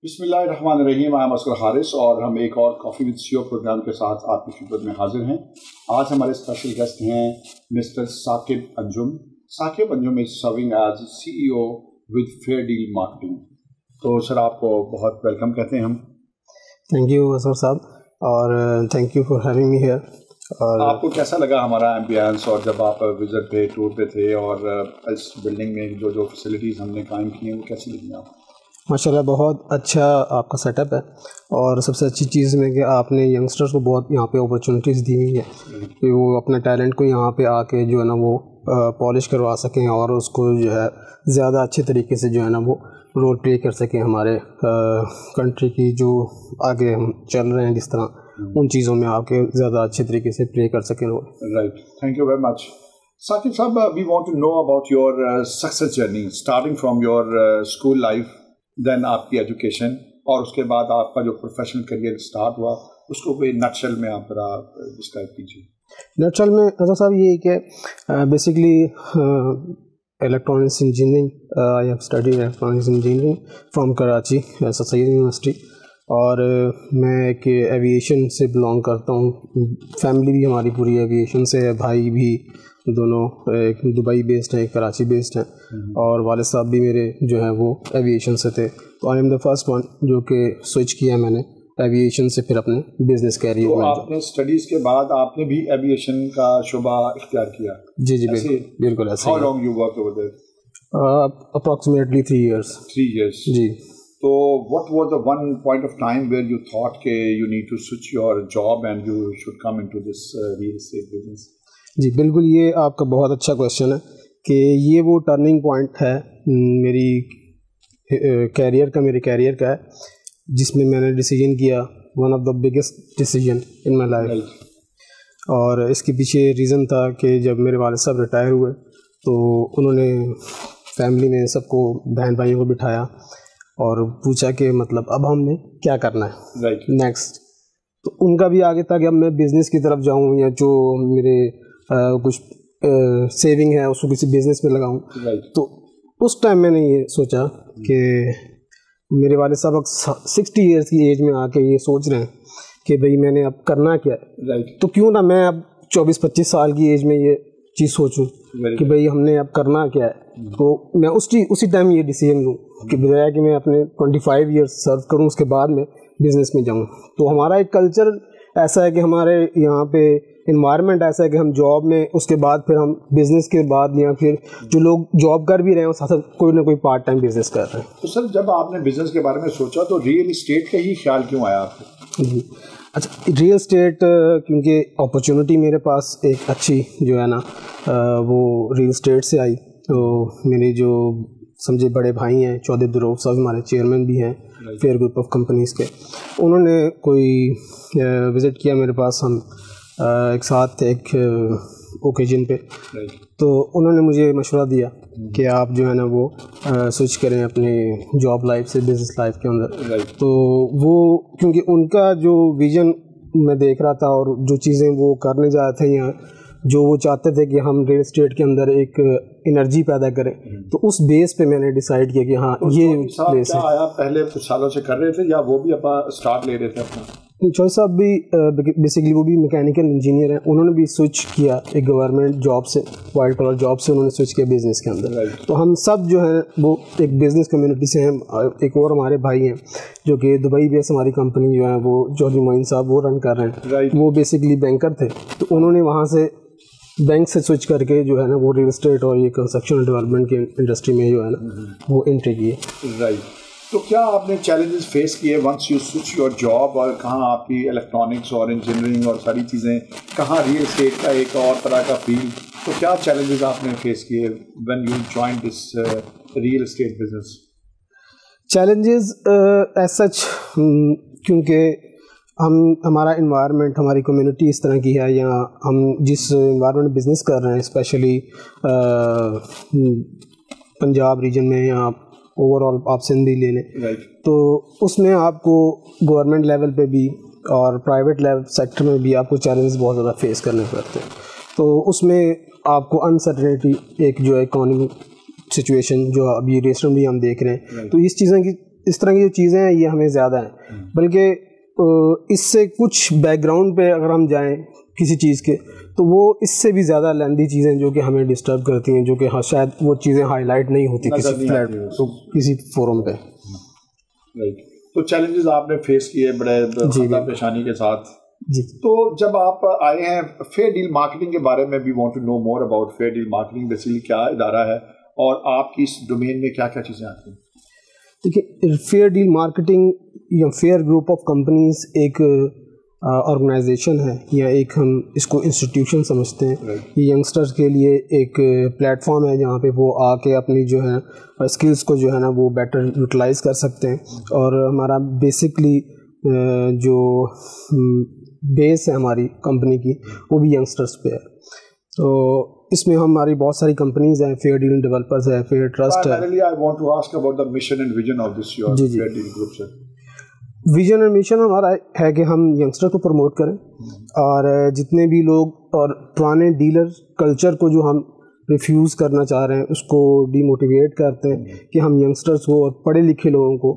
بسم اللہ الرحمن الرحیم. میں اصغر حارث اور ہم ایک اور کافی وتھ سیو پروگرام کے ساتھ آپ کی خدمت میں حاضر ہیں. آج ہمارے اسپیشل گیسٹ ہیں mister Saqib Anjum. Saqib Anjum is serving as CEO with Fair Deal Marketing. تو سر آپ کو بہت ویلکم کہتے ہیں ہم. تھینک یو اصغر صاحب اور thank you for having me here. اور آپ کو کیسا لگا ہمارا ایمبیانس اور جب آپ وزٹ پہ ٹور پہ تھے اور اس بلڈنگ میں جو فیسلٹیز ہم نے قائم کی ہیں وہ کیسی لگی آپ؟ ماشاء اللہ بہت اچھا آپ کا سیٹ اپ ہے اور سب سے اچھی چیز میں کہ آپ نے ینگسٹرس کو بہت یہاں پہ اپرچونیٹیز دی ہوئی ہیں کہ وہ اپنے ٹیلنٹ کو یہاں پہ آ کے جو ہے نا وہ پالش کروا سکیں اور اس کو جو ہے زیادہ اچھے طریقے سے جو ہے نا وہ رول پلے کر سکیں ہمارے کنٹری کی جو آگے ہم چل رہے ہیں جس طرح ان چیزوں میں آ کے زیادہ اچھے طریقے سے پلے کر سکیں role. Right, thank you very much. Saqib sahab, we want to know about your success journey starting from your school life, then آپ کی ایجوکیشن اور اس کے بعد آپ کا جو پروفیشنل کریئر اسٹارٹ ہوا اس کو کوئی نٹ شیل میں آپ ذرا ڈسکرائب کیجیے. نٹ شیل میں اصغر صاحب یہ کہ basically electronics engineering, I have studied electronics engineering from Karachi sir Syed university, اور میں ایک ایویشن سے بلانگ کرتا ہوں. فیملی بھی ہماری پوری ایویشن سے ہے, بھائی بھی دونوں ایک دبئی بیسڈ ہیں ایک کراچی بیسڈ ہیں, اور والد صاحب بھی میرے جو ہیں وہ ایویشن سے تھے. تو I am the first one جو کہ سوئچ کیا میں نے ایویشن سے پھر اپنے بزنس کیریئر میں. آپ نے اسٹڈیز کے بعد آپ نے بھی ایویشن کا شعبہ اختیار کیا؟ جی جی بالکل ایسے. How long you worked over there? Approximately 3 years. 3 years. G. So what was the one point of time where you thought that you need to switch your job and you should come into this real estate business? جی بالکل, یہ آپ کا بہت اچھا question ہے کہ یہ وہ ٹرننگ پوائنٹ ہے میری کیریئر کا, میرے کیریئر کا ہے جس میں نے ڈیسیجن کیا, one of the biggest decision in my life. اور اس کے پیچھے ریزن تھا کہ جب میرے والد صاحب ریٹائر ہوئے تو انہوں نے فیملی میں سب کو بہن بھائیوں کو بٹھایا اور پوچھا کہ مطلب اب ہم نے کیا کرنا ہے نیکسٹ. تو ان کا بھی آگے تھا کہ اب میں بزنس کی طرف جاؤں یا جو میرے کچھ سیونگ ہے اس کو کسی بزنس میں لگاؤں. تو اس ٹائم میں نے یہ سوچا کہ میرے والد صاحب 60 ایئرس کی ایج میں آ کے یہ سوچ رہے ہیں کہ بھئی میں نے اب کرنا کیا ہے, تو کیوں نہ میں اب 24-25 سال کی ایج میں یہ چیز سوچوں کہ بھئی ہم نے اب کرنا کیا ہے. تو میں اسی ٹائم یہ ڈیسیجن لوں کہ بجائے کہ میں اپنے 25 ایئرس سرو کروں اس کے بعد میں بزنس میں جاؤں. تو ہمارا ایک کلچر ایسا ہے کہ ہمارے یہاں پہ انوائرمنٹ ایسا ہے کہ ہم جاب میں اس کے بعد پھر ہم بزنس کے بعد یا پھر جو لوگ جاب کر بھی رہے ہیں اس ساتھ کوئی نہ کوئی پارٹ ٹائم بزنس کر رہے ہیں. تو سر جب آپ نے بزنس کے بارے میں سوچا تو ریئل اسٹیٹ کا ہی خیال کیوں آیا آپ کو؟ جی اچھا, ریئل اسٹیٹ کیونکہ اپرچونیٹی میرے پاس ایک اچھی جو ہے نا وہ ریئل اسٹیٹ سے آئی. تو میرے جو سمجھے بڑے بھائی ہیں چودھری عبدالرؤف صاحب ہمارے چیئرمین بھی ہیں فیئر گروپ آف کمپنیز کے, انہوں نے کوئی وزٹ کیا میرے پاس, ہم ایک ساتھ ایک اوکیجن پہ. تو انہوں نے مجھے مشورہ دیا کہ آپ جو ہے نا وہ سوئچ کریں اپنے جاب لائف سے بزنس لائف کے اندر. تو وہ کیونکہ ان کا جو ویژن میں دیکھ رہا تھا اور جو چیزیں وہ کرنے جا رہے تھے یا جو وہ چاہتے تھے کہ ہم ریل اسٹیٹ کے اندر ایک انرجی پیدا کریں, تو اس بیس پہ میں نے ڈیسائیڈ کیا کہ ہاں یہ بیس ہے. آیا پہلے کچھ سالوں سے کر رہے تھے یا وہ بھی اپنا اسٹارٹ لے رہے تھے اپنا؟ چودھری صاحب بھی بیسکلی وہ بھی میکینیکل انجینئر ہیں, انہوں نے بھی سوئچ کیا ایک گورنمنٹ جاب سے, وائٹ کلر جاب سے انہوں نے سوئچ کیا بزنس کے اندر. تو ہم سب جو ہیں وہ ایک بزنس کمیونٹی سے ہیں. ایک اور ہمارے بھائی ہیں جو کہ دبئی بیس ہماری کمپنی جو ہے وہ چودھری معین صاحب وہ رن کر رہے ہیں, وہ بیسکلی بینکر تھے. تو انہوں نے وہاں سے بینک سے سوئچ کر کے جو ہے نا وہ ریل اسٹیٹ اور یہ کنسٹرکشن ڈیولپمنٹ کی انڈسٹری میں جو ہے نا وہ انٹری کی ہے. تو کیا آپ نے چیلنجز فیس کیے once you switch your job, اور کہاں آپ کی الیکٹرانکس اور انجینئرنگ اور ساری چیزیں, کہاں ریئل اسٹیٹ کا ایک اور طرح کا فیلڈ, تو کیا چیلنجز آپ نے فیس کیے when you join this real estate business? Challenges as such کیونکہ ہمارا انوائرمنٹ ہماری کمیونٹی اس طرح کی ہے, یا ہم جس انوائرمنٹ بزنس کر رہے ہیں اسپیشلی پنجاب ریجن میں یا اوور آل آپ سندھ بھی لے لیں, تو اس میں آپ کو گورنمنٹ لیول پہ بھی اور پرائیویٹ لیول سیکٹر میں بھی آپ کو چیلنجز بہت زیادہ فیس کرنے پڑتے ہیں. تو اس میں آپ کو انسرٹنٹی ایک جو ہے اکانومی سچویشن جو ابھی ریسنٹلی ہم دیکھ رہے ہیں, تو اس چیزیں کی اس طرح کی جو چیزیں ہیں یہ ہمیں زیادہ ہیں. بلکہ اس سے کچھ بیک گراؤنڈ پہ اگر ہم جائیں کسی چیز کے تو وہ اس سے بھی زیادہ لیندی چیزیں جو کہ ہمیں ڈسٹرب کرتی ہیں, جو کہ شاید وہ چیزیں ہائی لائٹ نہیں ہوتی کسی فورم پہ. تو چیلنجز آپ نے فیس کیے بڑے خطا پیشانی کے ساتھ. تو جب آپ آئے ہیں فیئر ڈیل مارکیٹنگ کے بارے میں, we want to know more about Fair Deal Marketing. Basically کیا ادارہ ہے اور آپ کی اس ڈومین میں کیا کیا چیزیں آتی ہیں؟ دیکھیے, فیئر ڈیل مارکیٹنگ یا فیئر گروپ آف کمپنیز ایک آرگنائزیشن ہے, یا ایک ہم اس کو انسٹیٹیوشن سمجھتے ہیں. یہ ینگسٹرز کے لیے ایک پلیٹ فارم ہے جہاں پہ وہ آ کے اپنی جو ہے اسکلس کو جو ہے نا وہ بیٹر یوٹیلائز کر سکتے ہیں. اور ہمارا بیسکلی جو بیس ہے ہماری کمپنی کی وہ بھی ینگسٹرز پہ ہے. تو اس میں ہماری بہت ساری کمپنیز ہیں, فیئر ڈیل ڈیولپرز ہے, فیئر ٹرسٹ ہے. ویژن اینڈ مشن ہمارا ہے کہ ہم ینگسٹر کو پروموٹ کریں, اور جتنے بھی لوگ اور پرانے ڈیلر کلچر کو جو ہم ریفیوز کرنا چاہ رہے ہیں اس کو ڈی موٹیویٹ کرتے ہیں کہ ہم ینگسٹرز کو اور پڑھے لکھے لوگوں کو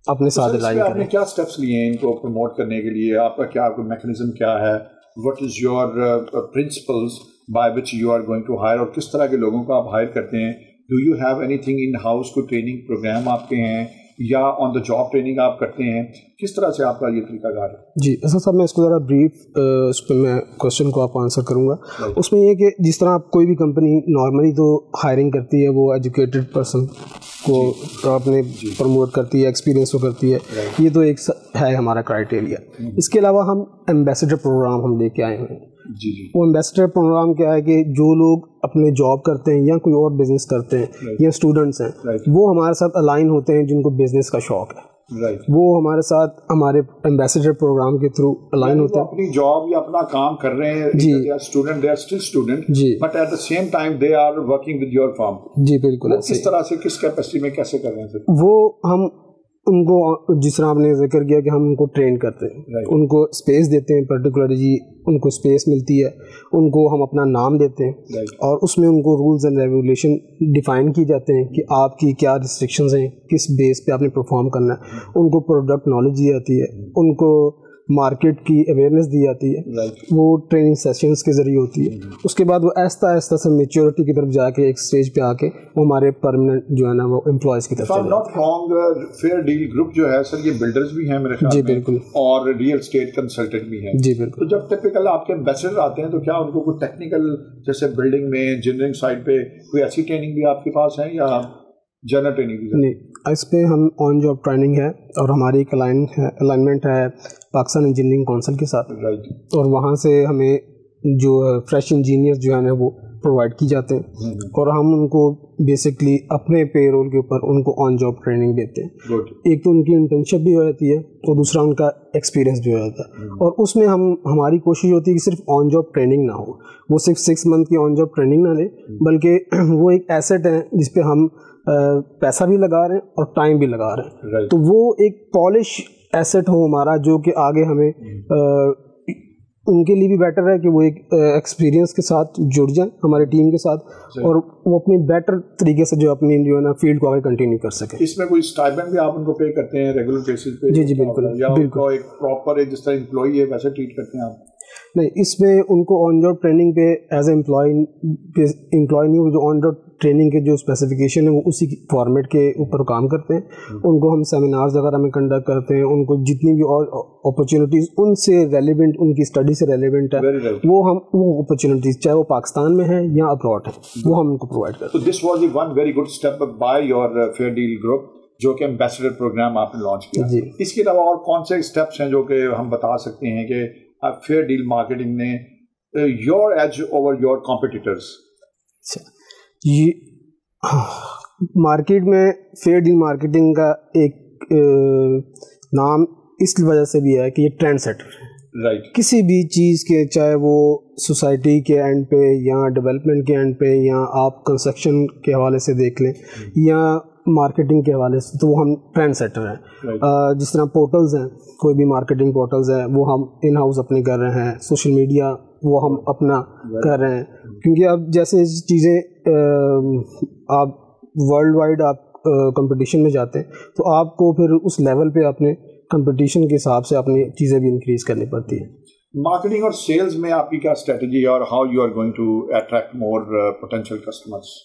اپنے ساتھ لائیں. آپ نے کیا اسٹیپس لیے ہیں ان کو پروموٹ کرنے کے لیے؟ آپ کا کیا میکینزم کیا ہے؟ What is your principles by which you are going to hire, اور کس طرح کے لوگوں کو آپ ہائر کرتے ہیں؟ Do you have any thing in house کوئی ٹریننگ پروگرام آپ کے ہیں یا آن دا جاب ٹریننگ آپ کرتے ہیں؟ کس طرح سے آپ کا یہ طریقہ کار ہے؟ جی اسد صاحب, میں اس کو ذرا بریف اس پہ میں کوشچن کو آپ آنسر کروں گا. اس میں یہ کہ جس طرح آپ کوئی بھی کمپنی نارملی تو ہائرنگ کرتی ہے وہ ایجوکیٹڈ پرسن کو اپنے پروموٹ کرتی ہے, ایکسپیرینس کو کرتی ہے, یہ تو ایک ہے ہمارا کرائٹیریا. اس کے علاوہ ہم ایمبیسڈر پروگرام ہم لے کے آئے ہیں. وہ ایمبیسڈر پروگرام کیا ہے کہ جو لوگ اپنے جاب کرتے ہیں یا کوئی اور بزنس کرتے ہیں یا اسٹوڈنٹس ہیں وہ ہمارے ساتھ الائن ہوتے ہیں جن کو بزنس کا شوق ہے, وہ ہمارے ساتھ ہمارے ایمبیسڈر پروگرام کے تھرو الائن ہوتے ہیں. اپنی جاب یا اپنا کام کر رہے ہیں, student they are still student but at the same time they are working with your firm. جی بالکل. کس طرح سے, کس کیپیسٹی میں, کیسے کر رہے ہیں سر؟ وہ ہم ان کو جس طرح آپ نے ذکر کیا کہ ہم ان کو ٹرین کرتے ہیں, ان کو اسپیس دیتے ہیں, پرٹیکولرلی ان کو اسپیس ملتی ہے, ان کو ہم اپنا نام دیتے ہیں اور اس میں ان کو رولز اینڈ ریگولیشن ڈیفائن کی جاتے ہیں کہ آپ کی کیا ریسٹرکشنز ہیں, کس بیس پہ آپ نے پرفارم کرنا ہے. ان کو پروڈکٹ نالج دی جاتی ہے, ان کو مارکیٹ کی اویئرنیس دی جاتی ہے, وہ ٹریننگ سیشنز کے ذریعے ہوتی ہے. اس کے بعد وہ آہستہ آہستہ سے میچورٹی کی طرف جا کے ایک اسٹیج پہ آ کے وہ ہمارے پرماننٹ جو ہے نا وہ امپلائز کی طرف چلے جاتے ہیں. فیئر ڈیل گروپ جو ہے سر یہ بلڈرز بھی ہیں میرے خیال میں. جی بالکل. اور ریئل اسٹیٹ کنسلٹنٹ بھی ہیں. جی بالکل. تو جب ٹپیکل آپ کے ایمبیسڈر آتے ہیں تو کیا ان کو کوئی ٹیکنیکل جیسے بلڈنگ میں انجینئرنگ سائڈ پہ کوئی ایسی ٹریننگ بھی آپ کے پاس ہے یا جنرل ٹریننگ بھی؟ نہیں, اس پہ ہم آن جاب ٹریننگ ہے اور ہماری ایک الائنمنٹ ہے پاکستان انجینئرنگ کونسل کے ساتھ, اور وہاں سے ہمیں جو فریش انجینئر جو ہے نا وہ پرووائڈ کی جاتے ہیں اور ہم ان کو بیسکلی اپنے پے رول کے اوپر ان کو آن جاب ٹریننگ دیتے ہیں. ایک تو ان کی انٹرنشپ بھی ہو جاتی ہے اور دوسرا ان کا ایکسپیرینس بھی ہو جاتا ہے. اور اس میں ہماری کوشش ہوتی ہے کہ صرف آن جاب ٹریننگ نہ ہو, وہ صرف 6 منتھ کی آن جاب ٹریننگ نہ لیں, بلکہ وہ ایک ایسٹ ہے جس پہ ہم پیسہ بھی لگا رہے ہیں اور ٹائم بھی لگا رہے ہیں. تو وہ ایک پالش ایسٹ ہو ہمارا جو کہ آگے ہمیں ان کے لیے بھی بیٹر ہے کہ وہ ایک ایکسپیرینس کے ساتھ جڑ جائیں ہمارے ٹیم کے ساتھ, اور وہ اپنی بیٹر طریقے سے جو اپنی جو ہے نا فیلڈ کو آگے کنٹینیو کر سکیں. اس میں کوئی اسٹائپینڈ بھی آپ ان کو پے کرتے ہیں ریگولر بیسس پہ؟ جی جی بالکل. یا ان کو ایک پراپر جس طرح امپلائی ہے ویسے ٹریٹ کرتے ہیں آپ؟ نہیں, اس میں ان کو آن جاب ٹریننگ پہ ایز اے امپلائی نہیں, وہ جو آن جاب ٹریننگ کے جو اسپیسیفکیشن ہے وہ اسی فارمیٹ کے اوپر کام کرتے ہیں. ان کو ہم سیمینارز وغیرہ میں کنڈکٹ کرتے ہیں, ان کو جتنی بھی اور اپرچونیٹیز ان سے ریلیونٹ, ان کی اسٹڈی سے ریلیونٹ ہے وہ اپرچونیٹیز چاہے وہ پاکستان میں ہے یا ابراڈ ہے وہ ہم ان کو پرووائڈ کرتے ہیں. تو this was the one very good step by your Fair Deal group جو کہ ایمبیسڈر پروگرام آپ نے لانچ کیا. اس کے علاوہ اور کون سے اسٹیپس ہیں جو کہ ہم بتا سکتے ہیں کہ فیئر ڈیل مارکیٹنگ نے your edge over your competitors? یہ مارکیٹ میں فیئر ڈیل مارکیٹنگ کا ایک نام اس وجہ سے بھی ہے کہ یہ ٹرینڈ سیٹر ہے. کسی بھی چیز کے, چاہے وہ سوسائٹی کے اینڈ پہ یا ڈیولپمنٹ کے اینڈ پہ یا آپ کنسٹرکشن کے حوالے سے دیکھ لیں یا مارکیٹنگ کے حوالے سے, تو وہ ہم ٹرینڈ سیٹر ہیں. جس طرح پورٹلز ہیں, کوئی بھی مارکیٹنگ پورٹلز ہیں وہ ہم ان ہاؤس اپنے کر رہے ہیں, سوشل میڈیا وہ ہم اپنا کر رہے ہیں, کیونکہ اب جیسے چیزیں آپ ورلڈ وائڈ آپ کمپٹیشن میں جاتے ہیں تو آپ کو پھر اس لیول پہ اپنے کمپٹیشن کے حساب سے اپنی چیزیں بھی انکریز کرنی پڑتی ہیں. مارکیٹنگ اور سیلز میں آپ کی کیا اسٹریٹجی ہے اور how you are going to attract more potential customers?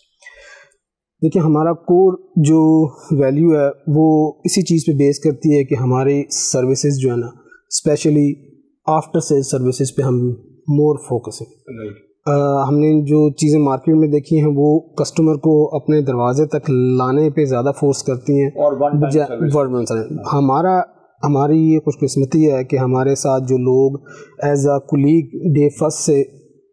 دیکھیں ہمارا کور جو ویلیو ہے وہ اسی چیز پہ بیس کرتی ہے کہ ہماری سروسز جو ہے نا اسپیشلی آفٹر سیل سروسز پہ ہم مور فوکس ہیں. ہم نے جو چیزیں مارکیٹ میں دیکھی ہیں وہ کسٹمر کو اپنے دروازے تک لانے پہ زیادہ فورس کرتی ہیں اور ہماری یہ خوش قسمتی ہے کہ ہمارے ساتھ جو لوگ as a colleague day first سے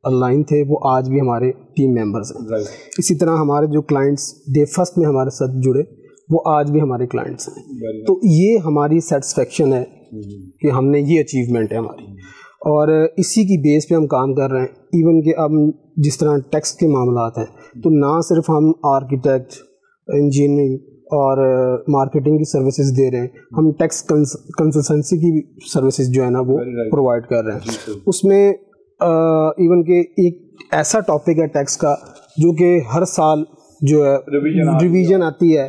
لائن تھے وہ آج بھی ہمارے ٹیم ممبرز ہیں. اسی طرح ہمارے جو کلائنٹس ڈے فرسٹ میں ہمارے ساتھ جڑے وہ آج بھی ہمارے کلائنٹس ہیں. تو یہ ہماری سیٹسفیکشن ہے کہ ہم نے یہ اچیومنٹ ہے ہماری, اور اسی کی بیس پہ ہم کام کر رہے ہیں. ایون کہ اب جس طرح ٹیکس کے معاملات ہیں تو نہ صرف ہم آرکیٹیکٹ, انجینئرنگ اور مارکیٹنگ کی سروسز دے رہے ہیں, ہم ٹیکس کنسلٹنسی کی سروسز جو ہے نا وہ پرووائڈ کر رہے ہیں. اس میں ایون کہ ایک ایسا ٹاپک ہے ٹیکس کا جو کہ ہر سال جو ہے ریویژن آتی ہے,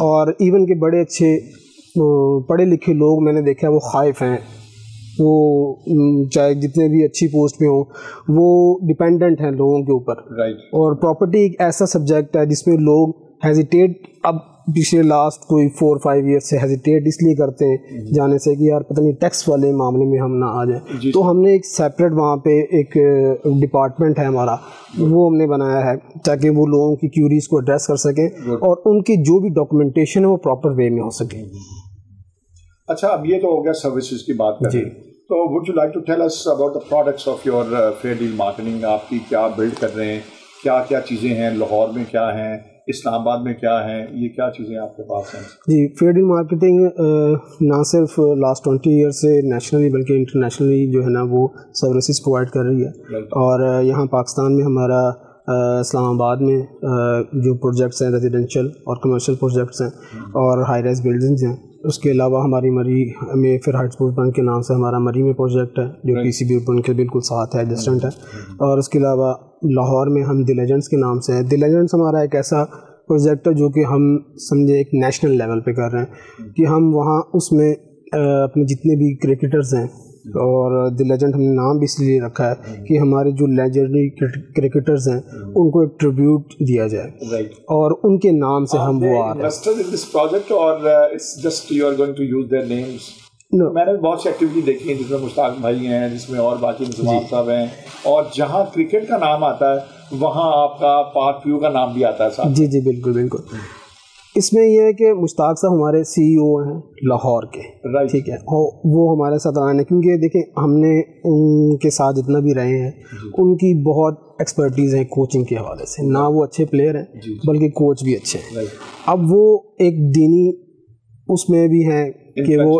اور ایون کہ بڑے اچھے پڑھے لکھے لوگ میں نے دیکھا ہے وہ خائف ہیں, وہ چاہے جتنے بھی اچھی پوسٹ پہ ہوں وہ ڈپینڈنٹ ہیں لوگوں کے اوپر. اور پراپرٹی ایک ایسا سبجیکٹ ہے جس میں لوگ ہیزیٹیٹ اب پچھلے لاسٹ کوئی 4-5 ایئر سے ہیزیٹیٹ اس لیے کرتے ہیں جانے سے کہ یار پتہ نہیں ٹیکس والے معاملے میں ہم نہ آ جائیں. تو ہم نے ایک سیپریٹ وہاں پہ ایک ڈپارٹمنٹ ہے ہمارا, وہ ہم نے بنایا ہے تاکہ وہ لوگوں کی کیوریز کو ایڈریس کر سکیں اور ان کی جو بھی ڈاکومنٹیشن ہے وہ پراپر وے میں ہو سکے. اچھا, اب یہ تو ہو گیا سروسز کی بات کریں, تو would you like to tell us about the products of your Fair Deal Marketing. آپ کی کیا بلڈ کر رہے ہیں, کیا کیا چیزیں ہیں, لاہور میں کیا ہیں, اسلام آباد میں کیا ہیں, یہ کیا چیزیں آپ کے پاس ہیں؟ جی, فیئر ڈیل مارکیٹنگ نہ صرف لاسٹ 20 ایئر سے نیشنلی بلکہ انٹرنیشنلی جو ہے نا وہ سروسز پرووائڈ کر رہی ہے. اور یہاں پاکستان میں ہمارا اسلام آباد میں جو پروجیکٹس ہیں ریزیڈینشیل اور کمرشل پروجیکٹس ہیں اور ہائی رائز بلڈنگز ہیں. اس کے علاوہ ہماری مری میں پھر ہائٹس بورڈ بینک کے نام سے ہمارا مری میں پروجیکٹ ہے جو پی سی بی بینک کے بالکل ساتھ ہے, ایڈجسٹنٹ ہے. اور اس کے علاوہ لاہور میں ہم دی لیجنڈس کے نام سے ہے. دی لیجنڈس ہمارا ایک ایسا پروجیکٹ ہے جو کہ ہم سمجھے ایک نیشنل لیول پہ کر رہے ہیں کہ ہم وہاں اس میں اپنے جتنے بھی کرکٹرز ہیں, اور دی لیجنڈ ہم نے نام بھی اس لیے رکھا ہے کہ ہمارے جو لیجنڈری کرکٹرز ہیں ان کو ایک ٹریبیوٹ دیا جائے اور ان کے نام سے ہم وہ آ رہے ہیں. میں نے بہت سی ایکٹیویٹی دیکھی ہیں جس میں مشتاق بھائی ہیں, جس میں اور باقی انضمام صاحب ہیں, اور جہاں کرکٹ کا نام آتا ہے وہاں آپ کا پارک ویو کا نام بھی آتا ہے صاحب. جی جی بالکل بالکل. اس میں یہ ہے کہ مشتاق صاحب ہمارے سی ای او ہیں لاہور کے, ٹھیک ہے, اور وہ ہمارے ساتھ آئے ہیں کیونکہ دیکھیں ہم نے ان کے ساتھ جتنا بھی رہے ہیں ان کی بہت ایکسپرٹیز ہیں کوچنگ کے حوالے سے. نہ وہ اچھے پلیئر ہیں بلکہ کوچ بھی اچھے ہیں. اب وہ ایک دینی اس میں بھی ہیں کہ وہ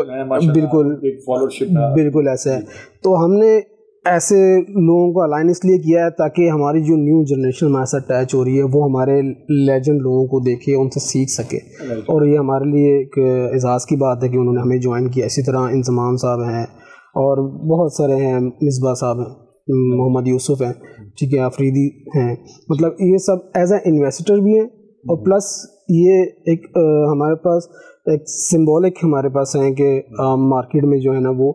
بالکل ایسا ہے. تو ہم نے ایسے لوگوں کو الائن اس لیے کیا ہے تاکہ ہماری جو نیو جنریشن ہمارے ساتھ اٹیچ ہو رہی ہے وہ ہمارے لیجنڈ لوگوں کو دیکھے, ان سے سیکھ سکے, اور یہ ہمارے لیے ایک اعزاز کی بات ہے کہ انہوں نے ہمیں جوائن کیا. اسی طرح انضمام صاحب ہیں اور بہت سارے ہیں, مصباح صاحب ہیں, محمد یوسف ہیں, ٹھیک ہے, آفریدی ہیں. مطلب یہ سب ایز اے انویسٹر بھی ہیں, اور پلس یہ ایک ہمارے پاس ایک سمبولک ہمارے پاس ہیں کہ مارکیٹ میں جو ہے نا وہ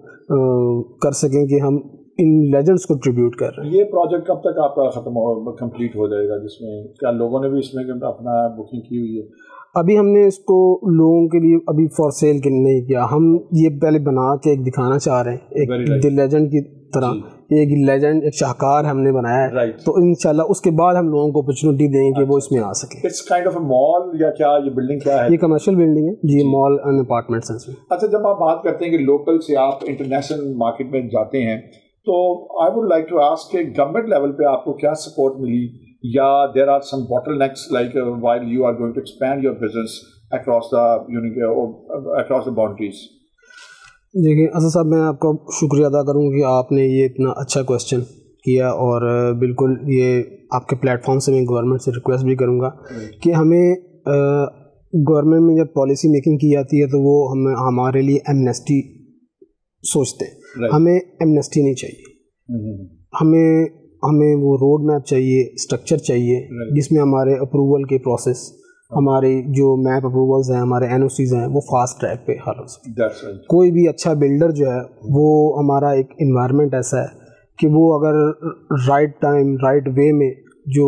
کر سکیں کہ ہم ان لیجنڈس کو ٹریبیوٹ کر رہے ہیں. یہ پروجیکٹ کب تک آپ کا کمپلیٹ ہو جائے گا, جس میں کیا لوگوں نے بھی اس میں اپنا بکنگ کی ہوئی ہے؟ ابھی ہم نے اس کو لوگوں کے لیے ابھی فار سیل نہیں کیا, ہم یہ پہلے بنا کے ایک دکھانا چاہ رہے ہیں, ایک دی لیجنڈ کی طرح ایک لیجنڈ, ایک شاہکار ہم نے بنایا ہے. تو انشاءاللہ اس کے بعد ہم لوگوں کو اپرچونٹی دیں گے کہ وہ اس میں آ سکیں. اٹس کائنڈ آف اے مال یا کیا یہ بلڈنگ کیا ہے؟ یہ کمرشل بلڈنگ ہے جی, مال اینڈ اپارٹمنٹس ہیں اس میں. اچھا, جب آپ بات کرتے ہیں کہ لوکل سے آپ انٹرنیشنل مارکیٹ میں جاتے ہیں تو I would like to ask کہ گورنمنٹ لیول پہ آپ کو کیا سپورٹ ملی, یا there are some bottlenecks like while you are going to expand your business across the boundaries? دیکھیں اسد صاحب, میں آپ کا شکریہ ادا کروں کہ آپ نے یہ اتنا اچھا کویشچن کیا, اور بالکل یہ آپ کے پلیٹ فارم سے میں گورنمنٹ سے ریکویسٹ بھی کروں گا کہ ہمیں گورنمنٹ میں جب پالیسی میکنگ کی جاتی ہے تو وہ ہمارے لیے ایمنیسٹی سوچتے ہیں. ہمیں ایمنیسٹی نہیں چاہیے, ہمیں وہ روڈ میپ چاہیے, اسٹرکچر چاہیے جس میں ہمارے اپروول کے پروسیس ہمارے جو میپ اپروولز ہیں, ہمارے NOCs ہیں, وہ فاسٹ ٹریک پہ حل ہو سکے. کوئی بھی اچھا بلڈر جو ہے وہ ہمارا ایک انوائرمنٹ ایسا ہے کہ وہ اگر رائٹ ٹائم رائٹ وے میں جو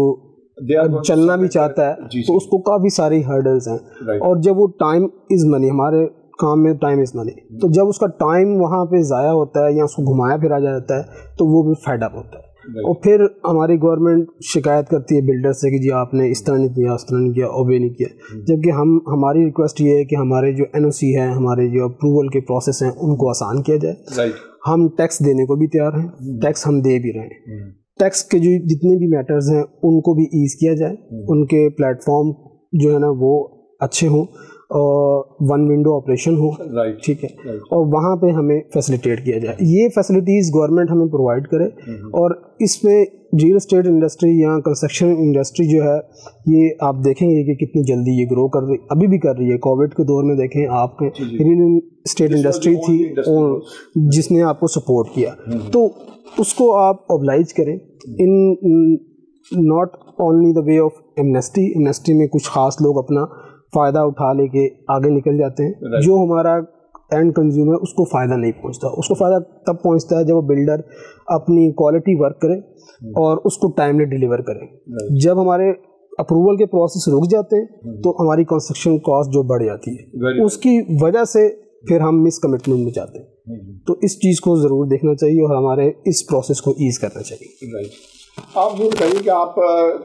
چلنا بھی چاہتا ہے تو اس کو کافی ساری ہرڈلز ہیں, اور جب وہ ٹائم از منی, ہمارے کام میں ٹائم از منی, تو جب اس کا ٹائم وہاں پہ ضائع ہوتا ہے یا اس کو گھمایا پھرا جاتا ہے تو وہ بھی فیڈ اپ ہوتا ہے. اور پھر ہماری گورنمنٹ شکایت کرتی ہے بلڈر سے کہ جی آپ نے اس طرح نہیں کیا, اس طرح نہیں کیا, اوبے نہیں کیا. جبکہ ہماری ریکویسٹ یہ ہے کہ ہمارے جو NOC ہیں, ہمارے جو اپروول کے پروسیس ہیں, ان کو آسان کیا جائے. ہم ٹیکس دینے کو بھی تیار ہیں, ٹیکس ہم دے بھی رہے ہیں. ٹیکس کے جو جتنے بھی میٹرز ہیں ان کو بھی ایز کیا جائے, ان کے پلیٹ فارم جو ہے نا وہ اچھے ہوں, اور ون ونڈو آپریشن ہو, ٹھیک ہے, اور وہاں پہ ہمیں فیسلیٹیٹ کیا جائے. یہ فیسلٹیز گورنمنٹ ہمیں پرووائڈ کرے, اور اس میں ریئل اسٹیٹ انڈسٹری یا کنسٹرکشن انڈسٹری جو ہے یہ آپ دیکھیں گے کہ کتنی جلدی یہ گرو کر رہی, ابھی بھی کر رہی ہے. کووڈ کے دور میں دیکھیں آپ کے ریئل اسٹیٹ انڈسٹری تھی جس نے آپ کو سپورٹ کیا, تو اس کو آپ اوبلائج کریں in not only the way of Amnesty میں کچھ خاص لوگ اپنا فائدہ اٹھا لے کے آگے نکل جاتے ہیں. جو ہمارا اینڈ کنزیومر اس کو فائدہ نہیں پہنچتا, اس کو فائدہ تب پہنچتا ہے جب وہ بلڈر اپنی کوالٹی ورک کرے اور اس کو ٹائملی ڈیلیور کرے. جب ہمارے اپروول کے پروسیس رک جاتے ہیں تو ہماری کنسٹرکشن کاسٹ جو بڑھ جاتی ہے, اس کی وجہ سے پھر ہم مس کمٹمنٹ میں جاتے ہیں. تو اس چیز کو ضرور دیکھنا چاہیے اور ہمارے اس پروسیس کو ایز کرنا چاہیے. آپ یہ بتائیے کہ آپ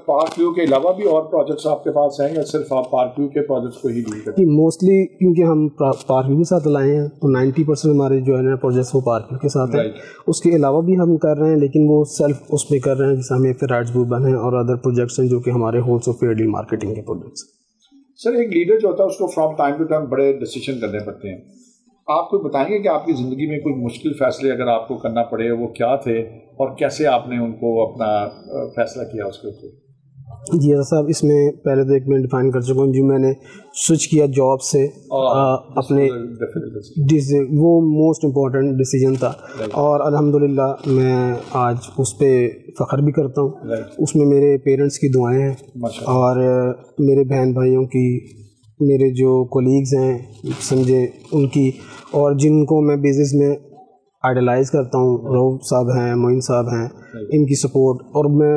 پارک ویو کے علاوہ بھی اور پروجیکٹس آپ کے پاس ہیں یا صرف آپ پارک ویو کے پروجیکٹس کو ہی ڈیل کرتے ہیں؟ موسٹلی کیونکہ ہم پارک ویو کے ساتھ لائے ہیں تو 90% ہمارے جو ہے نا پروجیکٹس وہ پارک ویو کے ساتھ ہیں. اس کے علاوہ بھی ہم کر رہے ہیں لیکن وہ سیلف اس میں کر رہے ہیں, جیسے ہمیں پھر رائٹس بن ہیں اور ادر پروجیکٹس ہیں جو کہ ہمارے ہولس آف فیئر ڈیل مارکیٹنگ کے پروجیکٹس ہیں. سر ایک لیڈر جو ہوتا ہے اس کو فرام ٹائم ٹو ٹائم بڑے ڈیسیجن کرنے پڑتے ہیں. آپ کو بتائیں گے کہ آپ کی زندگی میں کوئی مشکل فیصلے اگر آپ کو کرنا پڑے وہ کیا تھے اور کیسے آپ نے ان کو اپنا فیصلہ کیا اس کے اوپر؟ جی صاحب, اس میں پہلے تو ایک میں ڈیفائن کر چکا ہوں, جو میں نے سوئچ کیا جاب سے اپنے, وہ موسٹ امپورٹنٹ ڈیسیجن تھا اور الحمدللہ میں آج اس پہ فخر بھی کرتا ہوں. اس میں میرے پیرنٹس کی دعائیں ہیں اور میرے بہن بھائیوں کی, میرے جو کولیگز ہیں سمجھے ان کی, اور جن کو میں بزنس میں آئیڈلائز کرتا ہوں, روب صاحب ہیں, معین صاحب ہیں, ان کی سپورٹ. اور میں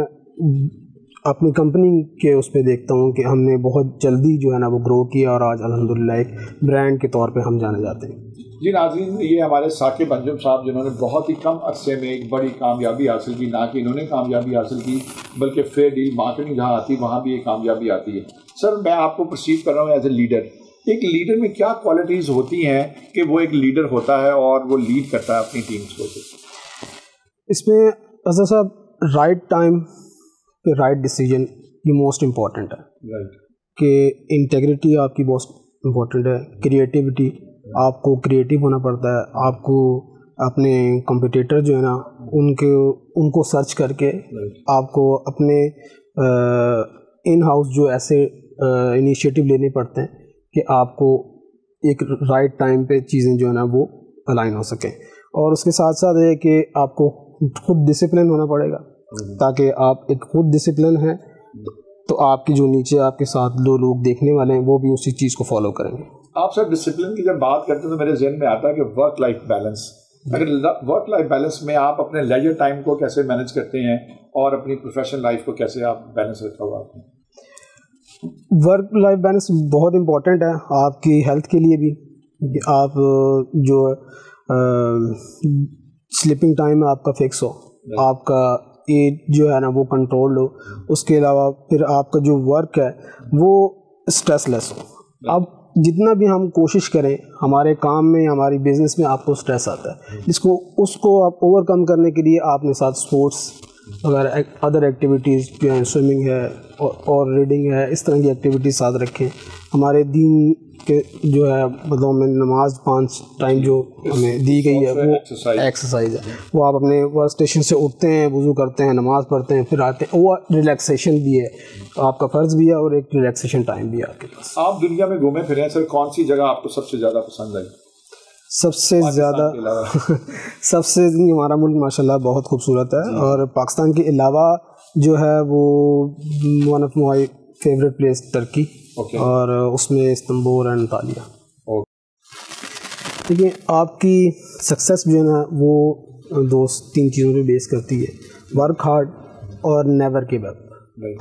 اپنی کمپنی کے اس پہ دیکھتا ہوں کہ ہم نے بہت جلدی جو ہے نا وہ گرو کیا اور آج الحمدللہ ایک برانڈ کے طور پہ ہم جانے جاتے ہیں. جی ناظرین, یہ ہمارے ثاقب انجم صاحب جنہوں نے بہت ہی کم عرصے میں ایک بڑی کامیابی حاصل کی. نہ کہ انہوں نے کامیابی حاصل کی بلکہ فیئر ڈیل مارکیٹنگ جہاں آتی ہے وہاں بھی ایک کامیابی آتی ہے. سر میں آپ کو پرسیو کر رہا ہوں ایز اے لیڈر. ایک لیڈر میں کیا کوالٹیز ہوتی ہیں کہ وہ ایک لیڈر ہوتا ہے اور وہ لیڈ کرتا ہے اپنی ٹیمز کو؟ اس میں اظہر صاحب رائٹ ٹائم پہ رائٹ ڈیسیجن یہ موسٹ امپورٹنٹ ہے. کہ انٹیگریٹی آپ کی بہت امپورٹنٹ ہے. کریٹیوٹی, آپ کو کریٹیو ہونا پڑتا ہے. آپ کو اپنے کمپٹیٹر جو ہے نا ان کو سرچ کر کے آپ کو اپنے ان ہاؤس جو ایسے انیشیٹو لینے پڑتے ہیں کہ آپ کو ایک رائٹ ٹائم پہ چیزیں جو ہے نا وہ الائن ہو سکیں. اور اس کے ساتھ ساتھ یہ کہ آپ کو خود ڈسپلن ہونا پڑے گا, تاکہ آپ ایک خود ڈسپلن ہیں تو آپ کی جو نیچے آپ کے ساتھ دو لوگ دیکھنے والے ہیں وہ بھی اسی چیز کو فالو کریں گے. آپ سر ڈسپلن کی جب بات کرتے ہیں تو میرے ذہن میں آتا ہے کہ ورک لائف بیلنس. اگر ورک لائف بیلنس میں آپ اپنے لیجر ٹائم کو کیسے مینیج کرتے ہیں اور اپنی پروفیشنل لائف کو کیسے آپ بیلنس رکھا ہوا آپ نے؟ ورک لائف بیلنس بہت امپورٹنٹ ہے آپ کی ہیلتھ کے لیے بھی. آپ جو سلیپنگ ٹائم آپ کا فکس ہو, آپ کا ایج جو ہے نا وہ کنٹرول ہو. اس کے علاوہ پھر آپ کا جو ورک ہے وہ اسٹریس لیس ہو. اب جتنا بھی ہم کوشش کریں ہمارے کام میں, ہماری بزنس میں آپ کو اسٹریس آتا ہے, اس کو آپ اوور کم کرنے کے لیے آپ نے ساتھ اسپورٹس اگر ادر ایکٹیویٹیز جو ہیں, سوئمنگ ہے اور ریڈنگ ہے, اس طرح کی ایکٹیویٹیز ساتھ رکھیں. ہمارے دین کے جو ہے مطلب میں نماز 5 ٹائم جو ہمیں دی گئی ہے وہ ایکسرسائز ہے. وہ آپ اپنے ورک اسٹیشن سے اٹھتے ہیں, وضو کرتے ہیں, نماز پڑھتے ہیں, پھر آتے ہیں, وہ ریلیکسیشن بھی ہے, آپ کا فرض بھی ہے اور ایک ریلیکسیشن ٹائم بھی ہے آپ کے پاس. آپ دنیا میں گھومے پھرے ہیں سر, کون سی جگہ آپ کو سب سے زیادہ پسند آئی؟ سب سے زیادہ ہمارا ملک ماشاءاللہ بہت خوبصورت ہے, اور پاکستان کے علاوہ جو ہے وہ one of my favourite place Turkey. اور اس میں استنبول اینڈ انطالیہ. دیکھیے آپ کی سکسیس جو ہے نا وہ 2-3 چیزوں پہ بیس کرتی ہے, ورک ہارڈ اور نیور گیو اپ.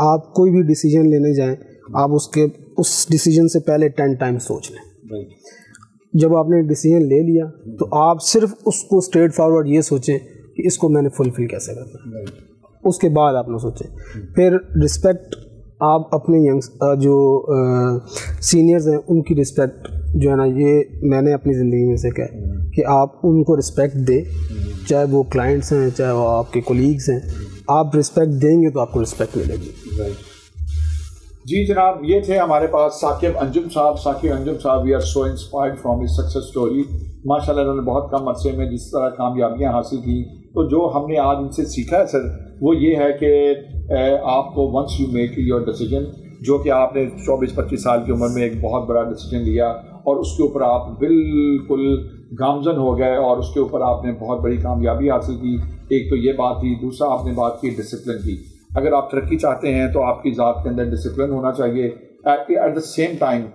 آپ کوئی بھی ڈیسیجن لینے جائیں آپ اس ڈیسیجن سے پہلے 10 ٹائم سوچ لیں. جب آپ نے ڈیسیجن لے لیا تو آپ صرف اس کو اسٹریٹ فارورڈ یہ سوچیں کہ اس کو میں نے فلفل کیسے کرنا ہے, اس کے بعد آپ نے سوچیں. پھر رسپیکٹ, آپ اپنے جو سینئرز ہیں ان کی رسپیکٹ جو ہے نا, یہ میں نے اپنی زندگی میں سے کہا کہ آپ ان کو رسپیکٹ دیں, چاہے وہ کلائنٹس ہیں چاہے وہ آپ کے کولیگز ہیں. آپ رسپیکٹ دیں گے تو آپ کو رسپیکٹ ملے گی. جی جناب, یہ تھے ہمارے پاس ثاقب انجم صاحب. ثاقب انجم صاحب, we are so inspired from his success story. ماشاء اللہ انہوں نے بہت کم عرصے میں جس طرح کامیابیاں حاصل کی, تو جو ہم نے آج ان سے سیکھا ہے سر وہ یہ ہے کہ آپ کو once you make your decision, جو کہ آپ نے 24-25 سال کی عمر میں ایک بہت بڑا ڈیسیجن لیا اور اس کے اوپر آپ بالکل گامزن ہو گئے اور اس کے اوپر آپ نے بہت بڑی کامیابی حاصل کی. ایک تو یہ بات تھی. دوسرا آپ نے بات کی ڈسپلن کی. اگر آپ ترقی چاہتے ہیں تو آپ کی ذات کے اندر ڈسپلن ہونا چاہیے. ایٹ دا سیم ٹائم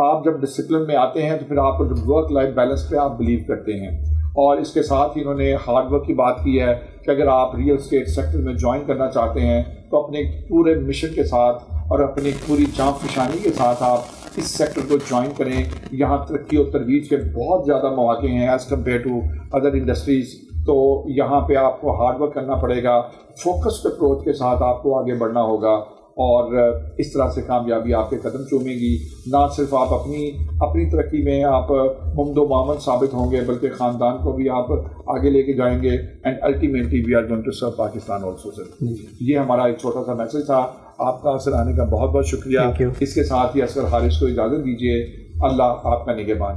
آپ جب ڈسپلن میں آتے ہیں تو پھر آپ ورک لائف بیلنس پہ آپ بلیو کرتے ہیں. اور اس کے ساتھ ہی انہوں نے ہارڈ ورک کی بات کی ہے کہ اگر آپ ریئل اسٹیٹ سیکٹر میں جوائن کرنا چاہتے ہیں تو اپنے پورے مشن کے ساتھ اور اپنی پوری جاں فشانی کے ساتھ آپ اس سیکٹر کو جوائن کریں. یہاں ترقی اور ترویج کے بہت زیادہ مواقع ہیں as compare to other industries. تو یہاں پہ آپ کو ہارڈ ورک کرنا پڑے گا, فوکسڈ اپروچ کے ساتھ آپ کو آگے بڑھنا ہوگا اور اس طرح سے کامیابی آپ کے قدم چومے گی. نہ صرف آپ اپنی ترقی میں آپ ممد و معاون ثابت ہوں گے بلکہ خاندان کو بھی آپ آگے لے کے جائیں گے. And ultimately we are going to serve Pakistan also. Sir یہ ہمارا ایک چھوٹا سا میسج تھا. آپ کا سر آنے کا بہت بہت شکریہ. اس کے ساتھ ہی اصغر حارث کو اجازت دیجیے. اللہ آپ کا نگہبان.